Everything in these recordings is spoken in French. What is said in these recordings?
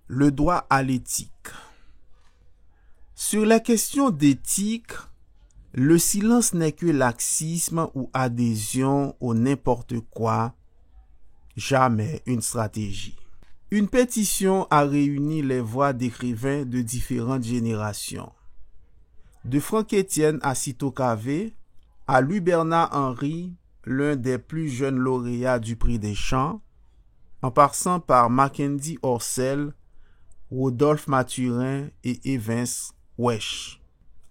Le droit à l'éthique. Sur la question d'éthique, le silence n'est que laxisme ou adhésion au n'importe quoi, jamais une stratégie. Une pétition a réuni les voix d'écrivains de différentes générations. De Franck-Étienne à Cito Cavé, à Louis-Bernard Henry, l'un des plus jeunes lauréats du prix des Champs, en passant par Mackenzie Orsel, Rodolphe Mathurin et Evans Wesh.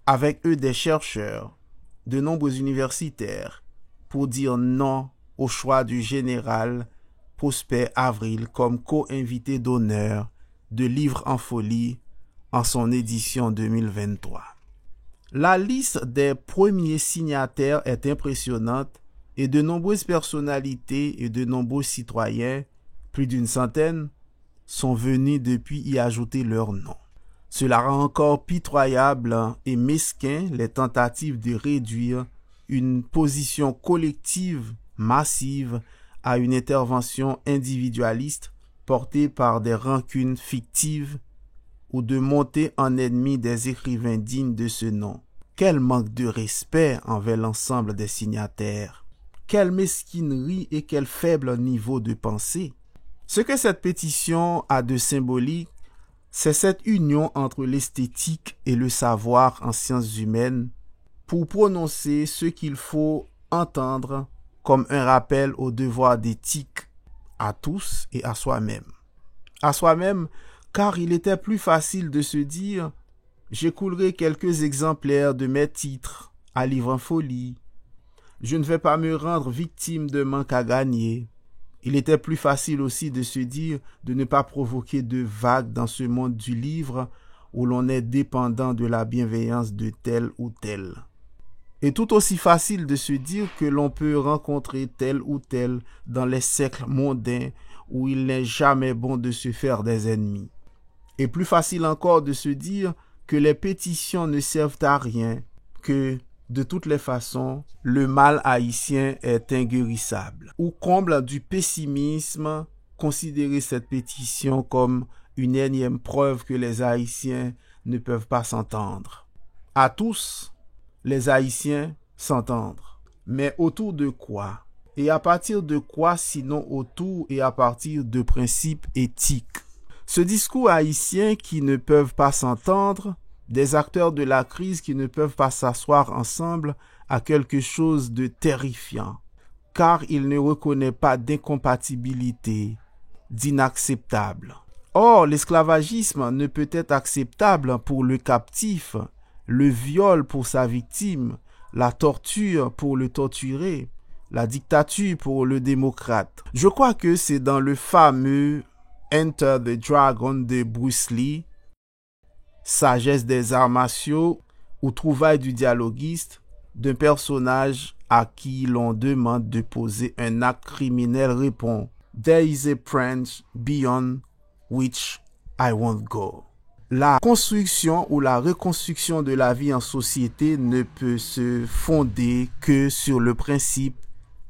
Avec eux des chercheurs, de nombreux universitaires, pour dire non au choix du général Prosper Avril comme co-invité d'honneur de Livre en folie en son édition 2023. La liste des premiers signataires est impressionnante et de nombreuses personnalités et de nombreux citoyens, plus d'une centaine, sont venus depuis y ajouter leur nom. Cela rend encore pitoyable et mesquin les tentatives de réduire une position collective massive à une intervention individualiste portée par des rancunes fictives ou de monter en ennemi des écrivains dignes de ce nom. Quel manque de respect envers l'ensemble des signataires. Quelle mesquinerie et quel faible niveau de pensée. Ce que cette pétition a de symbolique, c'est cette union entre l'esthétique et le savoir en sciences humaines pour prononcer ce qu'il faut entendre comme un rappel au devoir d'éthique à tous et à soi-même. À soi-même, car il était plus facile de se dire « J'écoulerai quelques exemplaires de mes titres à Livre en folie. Je ne vais pas me rendre victime de manque à gagner. » Il était plus facile aussi de se dire de ne pas provoquer de vagues dans ce monde du livre où l'on est dépendant de la bienveillance de tel ou tel. Et tout aussi facile de se dire que l'on peut rencontrer tel ou tel dans les cercles mondains où il n'est jamais bon de se faire des ennemis. Et plus facile encore de se dire que les pétitions ne servent à rien, que de toutes les façons, le mal haïtien est inguérissable. Ou comble du pessimisme, considérer cette pétition comme une énième preuve que les Haïtiens ne peuvent pas s'entendre. À tous, les Haïtiens s'entendre. Mais autour de quoi? Et à partir de quoi sinon autour et à partir de principes éthiques? Ce discours haïtien qui ne peuvent pas s'entendre, des acteurs de la crise qui ne peuvent pas s'asseoir ensemble a quelque chose de terrifiant, car il ne reconnaît pas d'incompatibilité, d'inacceptable. Or, l'esclavagisme ne peut être acceptable pour le captif, le viol pour sa victime, la torture pour le torturé, la dictature pour le démocrate. Je crois que c'est dans le fameux Enter the Dragon de Bruce Lee, Sagesse des arts martiaux ou Trouvailles du dialoguiste, d'un personnage à qui l'on demande de poser un acte criminel répond « There is a branch beyond which I won't go ». La construction ou la reconstruction de la vie en société ne peut se fonder que sur le principe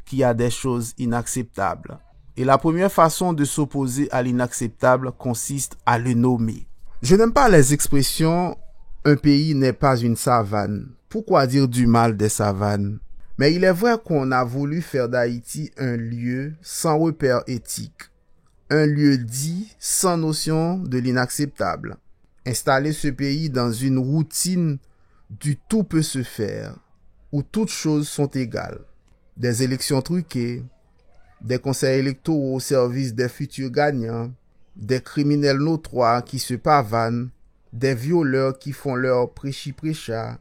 qu'il y a des choses inacceptables. Et la première façon de s'opposer à l'inacceptable consiste à le nommer. Je n'aime pas les expressions « un pays n'est pas une savane ». Pourquoi dire du mal des savanes? Mais il est vrai qu'on a voulu faire d'Haïti un lieu sans repère éthique, un lieu dit sans notion de l'inacceptable. Installer ce pays dans une routine du tout peut se faire, où toutes choses sont égales. Des élections truquées, des conseils électoraux au service des futurs gagnants, des criminels notoires qui se pavanent, des violeurs qui font leur prêchi-prêcha,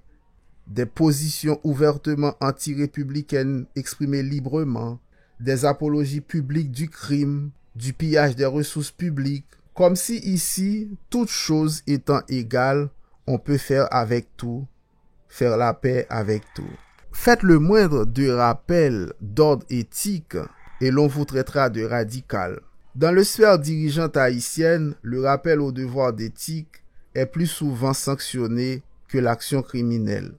des positions ouvertement anti-républicaines exprimées librement, des apologies publiques du crime, du pillage des ressources publiques, comme si ici, toutes choses étant égales, on peut faire avec tout, faire la paix avec tout. Faites le moindre de rappel d'ordre éthique et l'on vous traitera de radical. Dans le sphère dirigeante haïtienne, le rappel au devoir d'éthique est plus souvent sanctionné que l'action criminelle.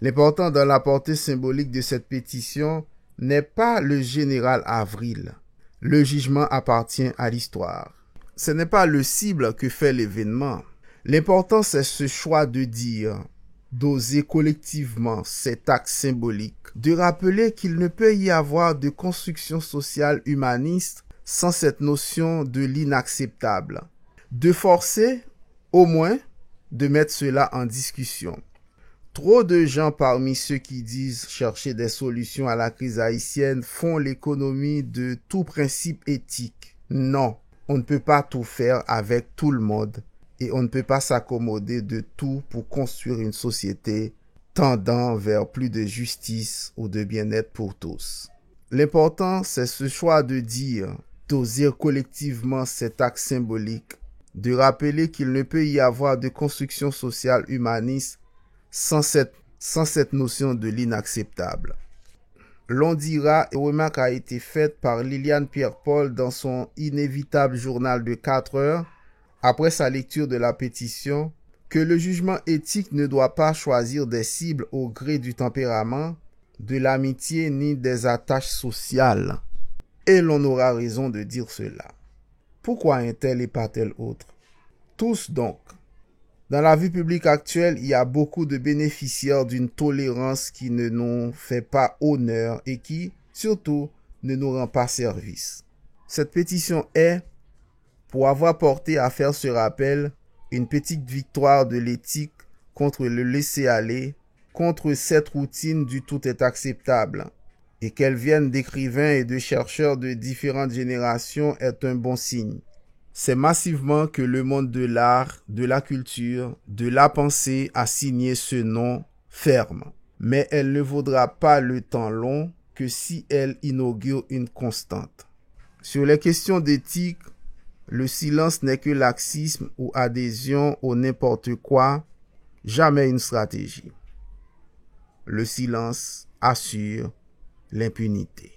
L'important dans la portée symbolique de cette pétition n'est pas le général Avril. Le jugement appartient à l'histoire. ce n'est pas le cible que fait l'événement. L'important, c'est ce choix de dire, d'oser collectivement cet acte symbolique, de rappeler qu'il ne peut y avoir de construction sociale humaniste sans cette notion de l'inacceptable, de forcer, au moins, de mettre cela en discussion. Trop de gens parmi ceux qui disent chercher des solutions à la crise haïtienne font l'économie de tout principe éthique. Non, on ne peut pas tout faire avec tout le monde et on ne peut pas s'accommoder de tout pour construire une société tendant vers plus de justice ou de bien-être pour tous. L'important, c'est ce choix de dire, d'oser collectivement cet acte symbolique, de rappeler qu'il ne peut y avoir de construction sociale humaniste sans cette notion de l'inacceptable. L'on dira, et remarque a été faite par Liliane Pierre-Paul dans son inévitable journal de 4 heures, après sa lecture de la pétition, que le jugement éthique ne doit pas choisir des cibles au gré du tempérament, de l'amitié ni des attaches sociales. Et l'on aura raison de dire cela. Pourquoi un tel et pas tel autre? Tous donc. Dans la vie publique actuelle, il y a beaucoup de bénéficiaires d'une tolérance qui ne nous fait pas honneur et qui, surtout, ne nous rend pas service. Cette pétition est, pour avoir porté à faire ce rappel, une petite victoire de l'éthique contre le laisser-aller, contre cette routine du tout est acceptable. Et qu'elle vienne d'écrivains et de chercheurs de différentes générations est un bon signe. C'est massivement que le monde de l'art, de la culture, de la pensée a signé ce nom ferme. Mais elle ne vaudra pas le temps long que si elle inaugure une constante. Sur les questions d'éthique, le silence n'est que laxisme ou adhésion au n'importe quoi, jamais une stratégie. Le silence assure l'impunité.